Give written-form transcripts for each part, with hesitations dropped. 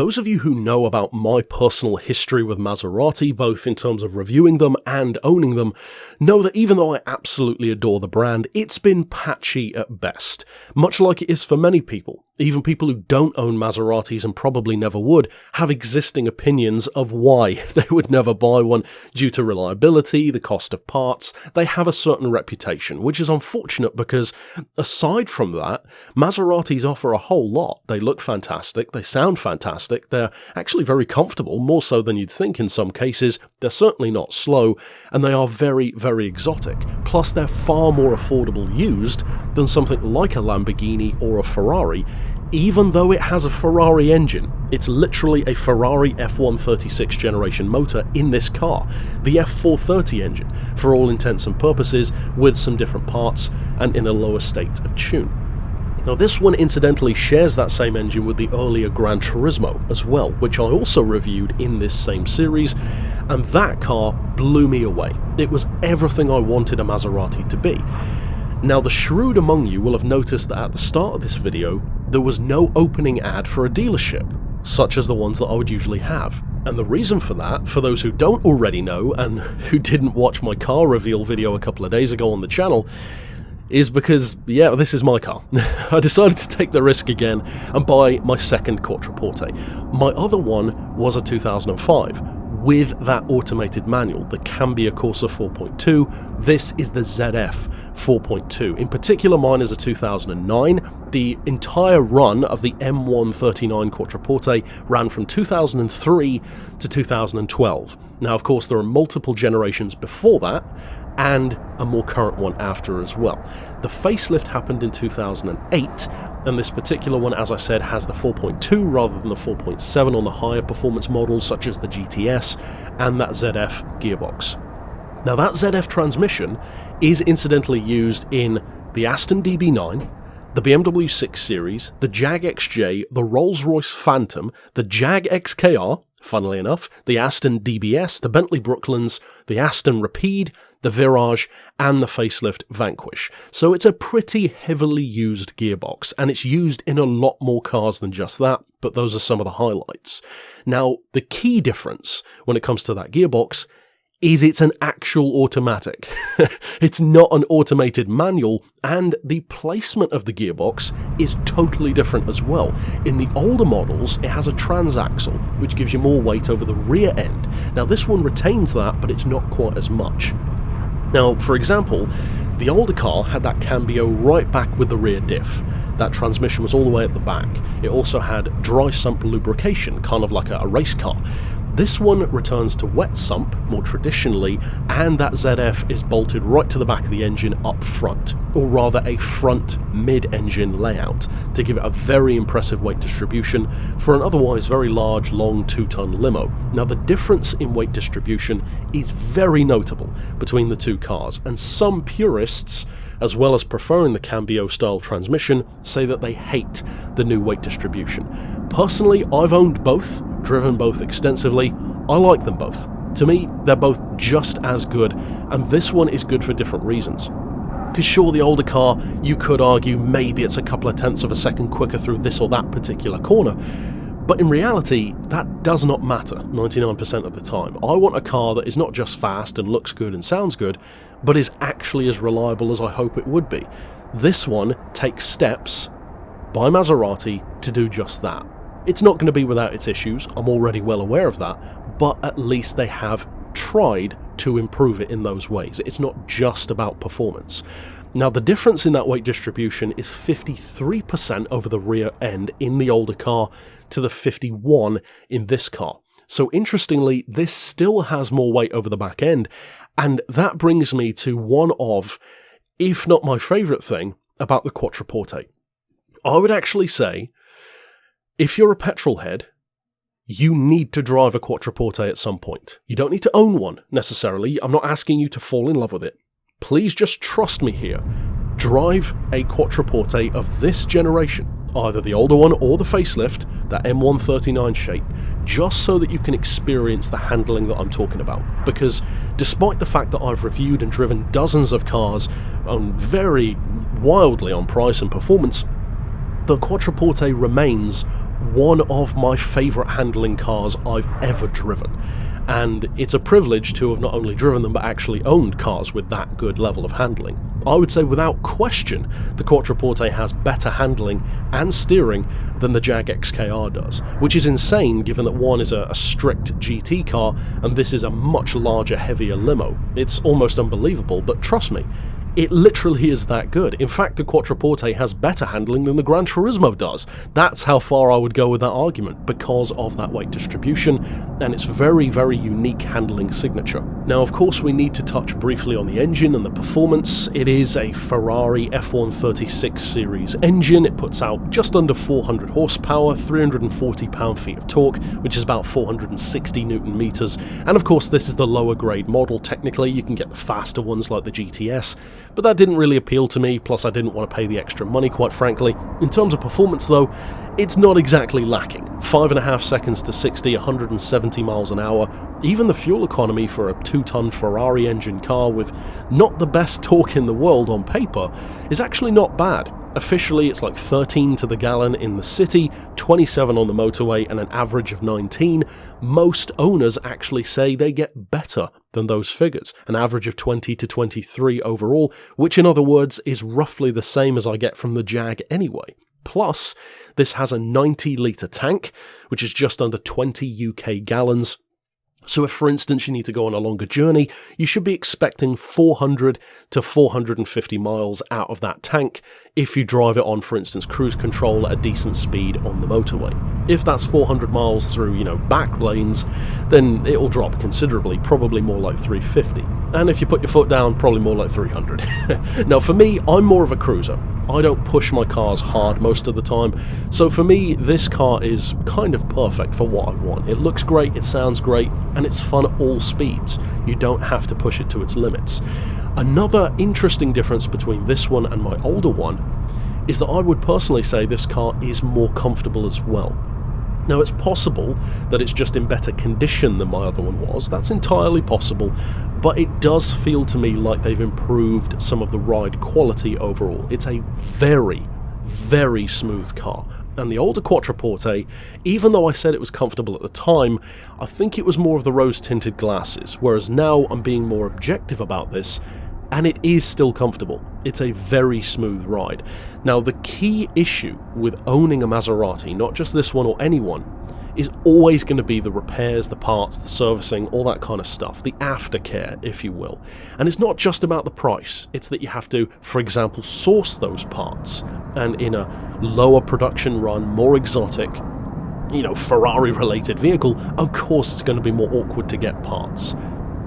Those of you who know about my personal history with Maserati, both in terms of reviewing them and owning them, know that even though I absolutely adore the brand, it's been patchy at best, much like it is for many people. Even people who don't own Maseratis and probably never would have existing opinions of why they would never buy one due to reliability, the cost of parts. They have a certain reputation, which is unfortunate because aside from that, Maseratis offer a whole lot. They look fantastic, they sound fantastic, they're actually very comfortable, more so than you'd think in some cases. They're certainly not slow, and they are very, very exotic. Plus, they're far more affordable used than something like a Lamborghini or a Ferrari, even though it has a Ferrari engine. It's literally a Ferrari F136 generation motor in this car, the F430 engine, for all intents and purposes, with some different parts and in a lower state of tune. Now this one incidentally shares that same engine with the earlier Gran Turismo as well, which I also reviewed in this same series, and that car blew me away. It was everything I wanted a Maserati to be. Now the shrewd among you will have noticed that at the start of this video, there was no opening ad for a dealership, such as the ones that I would usually have. And the reason for that, for those who don't already know and who didn't watch my car reveal video a couple of days ago on the channel, is because, yeah, this is my car. I decided to take the risk again and buy my second Quattroporte. My other one was a 2005. With that automated manual, the Cambia Corsa 4.2, this is the ZF 4.2. In particular, mine is a 2009. The entire run of the M139 Quattroporte ran from 2003 to 2012. Now, of course, there are multiple generations before that, and a more current one after as well. The facelift happened in 2008, and this particular one, as I said, has the 4.2 rather than the 4.7 on the higher performance models such as the GTS and that ZF gearbox. Now that ZF transmission is incidentally used in the Aston DB9, the BMW 6 Series, the Jag XJ, the Rolls-Royce Phantom, the Jag XKR, funnily enough, the Aston DBS, the Bentley Brooklands, the Aston Rapide, the Virage, and the facelift Vanquish. So it's a pretty heavily used gearbox, and it's used in a lot more cars than just that, but those are some of the highlights. Now, the key difference when it comes to that gearbox is it's an actual automatic. It's not an automated manual, and the placement of the gearbox is totally different as well. In the older models, it has a transaxle, which gives you more weight over the rear end. Now this one retains that, but it's not quite as much. Now, for example, the older car had that cambio right back with the rear diff. That transmission was all the way at the back. It also had dry sump lubrication, kind of like a race car. This one returns to wet sump, more traditionally, and that ZF is bolted right to the back of the engine up front, or rather a front mid-engine layout, to give it a very impressive weight distribution for an otherwise very large, long 2-ton limo. Now the difference in weight distribution is very notable between the two cars, and some purists, as well as preferring the Cambio style transmission, say that they hate the new weight distribution. Personally, I've owned both, driven both extensively. I like them both. To me, they're both just as good, and this one is good for different reasons. Because sure, the older car, you could argue maybe it's a couple of tenths of a second quicker through this or that particular corner, but in reality, that does not matter 99% of the time. I want a car that is not just fast and looks good and sounds good, but is actually as reliable as I hope it would be. This one takes steps by Maserati to do just that. It's not going to be without its issues, I'm already well aware of that, but at least they have tried to improve it in those ways. It's not just about performance. Now the difference in that weight distribution is 53% over the rear end in the older car to the 51% in this car. So interestingly, this still has more weight over the back end, and that brings me to one of, if not my favourite thing, about the Quattroporte. I would actually say, if you're a petrol head, you need to drive a Quattroporte at some point. You don't need to own one, necessarily. I'm not asking you to fall in love with it. Please just trust me here. Drive a Quattroporte of this generation, either the older one or the facelift, that M139 shape, just so that you can experience the handling that I'm talking about. Because despite the fact that I've reviewed and driven dozens of cars on very wildly on price and performance, the Quattroporte remains one of my favourite handling cars I've ever driven. And it's a privilege to have not only driven them but actually owned cars with that good level of handling. I would say without question the Quattroporte has better handling and steering than the Jag XKR does, which is insane given that one is a strict GT car and this is a much larger, heavier limo. It's almost unbelievable, but trust me, it literally is that good. In fact, the Quattroporte has better handling than the Gran Turismo does. That's how far I would go with that argument, because of that weight distribution and its very, very unique handling signature. Now, of course, we need to touch briefly on the engine and the performance. It is a Ferrari F136 series engine. It puts out just under 400 horsepower, 340 pound-feet of torque, which is about 460 newton meters. And of course, this is the lower grade model. Technically, you can get the faster ones like the GTS, but that didn't really appeal to me, plus I didn't want to pay the extra money, quite frankly. In terms of performance though, it's not exactly lacking. 5.5 seconds to 60, 170 miles an hour. Even the fuel economy for a 2-ton Ferrari engine car with not the best torque in the world on paper is actually not bad. Officially, it's like 13 to the gallon in the city, 27 on the motorway, and an average of 19. Most owners actually say they get better than those figures, an average of 20 to 23 overall, which in other words is roughly the same as I get from the Jag anyway. Plus, this has a 90 litre tank, which is just under 20 UK gallons. So if, for instance, you need to go on a longer journey, you should be expecting 400 to 450 miles out of that tank if you drive it on, for instance, cruise control at a decent speed on the motorway. If that's 400 miles through, back lanes, then it'll drop considerably, probably more like 350. And if you put your foot down, probably more like 300. Now, for me, I'm more of a cruiser. I don't push my cars hard most of the time, so for me, this car is kind of perfect for what I want. It looks great, it sounds great, and it's fun at all speeds. You don't have to push it to its limits. Another interesting difference between this one and my older one is that I would personally say this car is more comfortable as well. Now, it's possible that it's just in better condition than my other one was. That's entirely possible, but it does feel to me like they've improved some of the ride quality overall. It's a very, very smooth car. And the older Quattroporte, even though I said it was comfortable at the time, I think it was more of the rose-tinted glasses, whereas now I'm being more objective about this, and it is still comfortable. It's a very smooth ride. Now, the key issue with owning a Maserati, not just this one or any one, is always going to be the repairs, the parts, the servicing, all that kind of stuff, the aftercare, if you will. And it's not just about the price, it's that you have to, for example, source those parts. And in a lower production run, more exotic, Ferrari-related vehicle, of course it's going to be more awkward to get parts.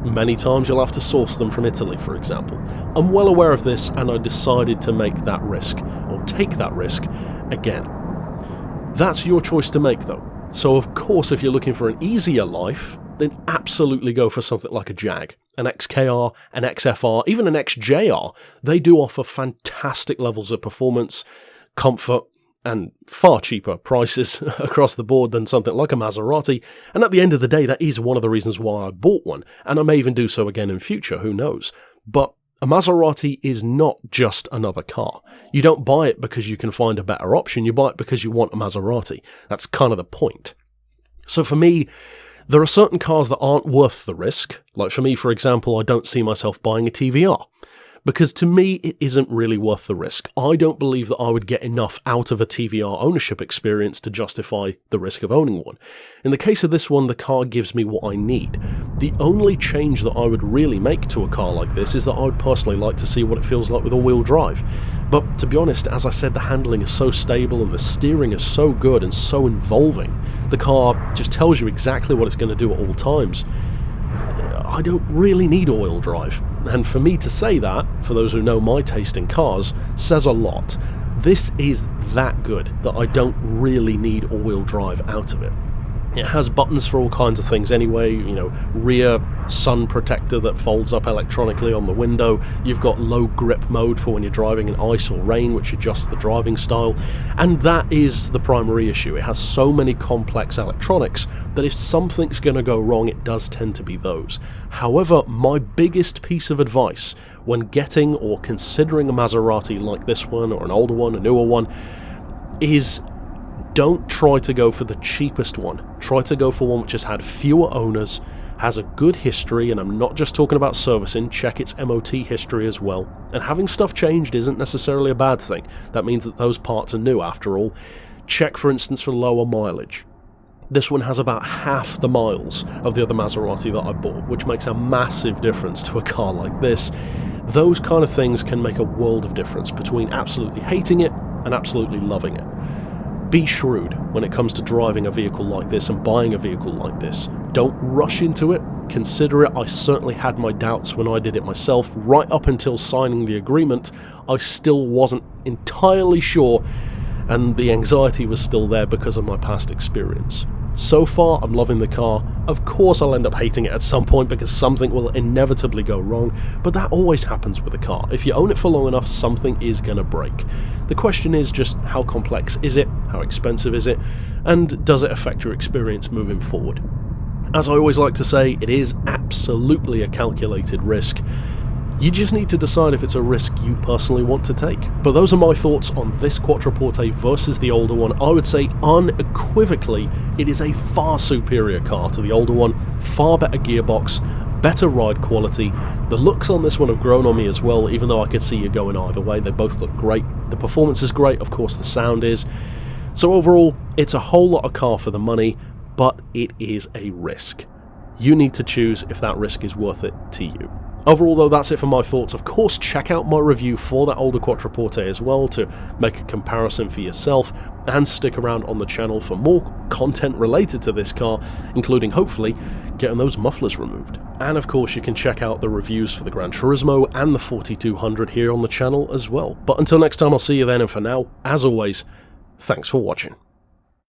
Many times you'll have to source them from Italy, for example. I'm well aware of this, and I decided to make that risk, or take that risk, again. That's your choice to make, though. So of course, if you're looking for an easier life, then absolutely go for something like a Jag, an XKR, an XFR, even an XJR. They do offer fantastic levels of performance, comfort, and far cheaper prices across the board than something like a Maserati, and at the end of the day, that is one of the reasons why I bought one, and I may even do so again in future, who knows. But a Maserati is not just another car. You don't buy it because you can find a better option, you buy it because you want a Maserati. That's kind of the point. So for me, there are certain cars that aren't worth the risk. Like for me, for example, I don't see myself buying a TVR, because to me, it isn't really worth the risk. I don't believe that I would get enough out of a TVR ownership experience to justify the risk of owning one. In the case of this one, the car gives me what I need. The only change that I would really make to a car like this is that I would personally like to see what it feels like with all-wheel drive. But to be honest, as I said, the handling is so stable and the steering is so good and so involving. The car just tells you exactly what it's going to do at all times. I don't really need all-wheel drive. And for me to say that, for those who know my taste in cars, says a lot. This is that good that I don't really need all-wheel drive out of it. It has buttons for all kinds of things anyway, rear sun protector that folds up electronically on the window. You've got low grip mode for when you're driving in ice or rain, which adjusts the driving style. And that is the primary issue. It has so many complex electronics that if something's going to go wrong, it does tend to be those. However, my biggest piece of advice when getting or considering a Maserati like this one, or an older one, a newer one, is don't try to go for the cheapest one. Try to go for one which has had fewer owners, has a good history, and I'm not just talking about servicing, check its MOT history as well. And having stuff changed isn't necessarily a bad thing. That means that those parts are new after all. Check for instance for lower mileage. This one has about half the miles of the other Maserati that I bought, which makes a massive difference to a car like this. Those kind of things can make a world of difference between absolutely hating it and absolutely loving it. Be shrewd when it comes to driving a vehicle like this and buying a vehicle like this. Don't rush into it, consider it. I certainly had my doubts when I did it myself. Right up until signing the agreement, I still wasn't entirely sure, and the anxiety was still there because of my past experience. So far, I'm loving the car. Of course I'll end up hating it at some point because something will inevitably go wrong, but that always happens with a car. If you own it for long enough, something is going to break. The question is just how complex is it, how expensive is it, and does it affect your experience moving forward? As I always like to say, it is absolutely a calculated risk. You just need to decide if it's a risk you personally want to take. But those are my thoughts on this Quattroporte versus the older one. I would say unequivocally it is a far superior car to the older one, far better gearbox, better ride quality. The looks on this one have grown on me as well, even though I could see you going either way. They both look great. The performance is great, of course the sound is. So overall, it's a whole lot of car for the money, but it is a risk. You need to choose if that risk is worth it to you. Overall though, that's it for my thoughts. Of course, check out my review for that older Quattroporte as well to make a comparison for yourself, and stick around on the channel for more content related to this car, including hopefully getting those mufflers removed. And of course you can check out the reviews for the Gran Turismo and the 4200 here on the channel as well. But until next time, I'll see you then, and for now, as always, thanks for watching.